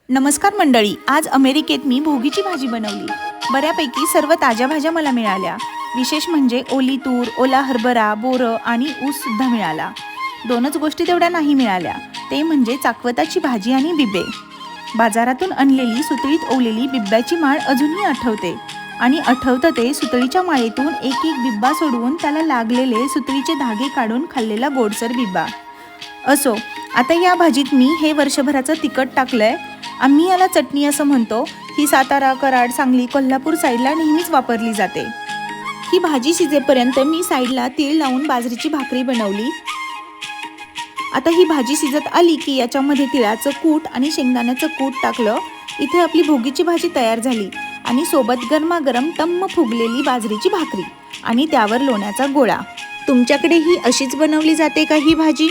नमस्कार मंडळी, आज अमेरिकेत मी भोगीची भाजी बनवली। बऱ्यापैकी सर्व ताज्या भाज्या मला मिळाल्या। विशेष म्हणजे ओली तूर, ओला हरभरा, बोरं आणि ऊस सुद्धा मिळाला। दोनच गोष्टी तेवढ्या नाही मिळाल्या, ते म्हणजे चाकवताची भाजी आणि बिबे। बाजारातून आणलेली सुतळीत ओवलेली बिब्याची माळ अजूनही आठवते आणि आठवतं ते सुतळीच्या माळेतून एक एक बिब्बा सोडवून त्याला लागलेले सुतळीचे धागे काढून खाल्लेला गोडसर बिब्बा। असो, आता या भाजीत मी हे वर्षभराचं तिखट टाकलंय। आम्ही याला चटणी असं म्हणतो। ही सातारा, कराड, सांगली, कोल्हापूर साईडला नेहमीच वापरली जाते। ही भाजी शिजेपर्यंत मी साईडला तीळ लावून बाजरीची भाकरी बनवली। आता ही भाजी शिजत आली की याच्यामध्ये तिळाचं कूट आणि शेंगदाण्याचं कूट टाकलं। इथे आपली भोगीची भाजी तयार झाली आणि सोबत गरमागरम टम्म फुगलेली बाजरीची भाकरी आणि त्यावर लोण्याचा गोळा। तुमच्याकडे ही अशीच बनवली जाते का ही भाजी?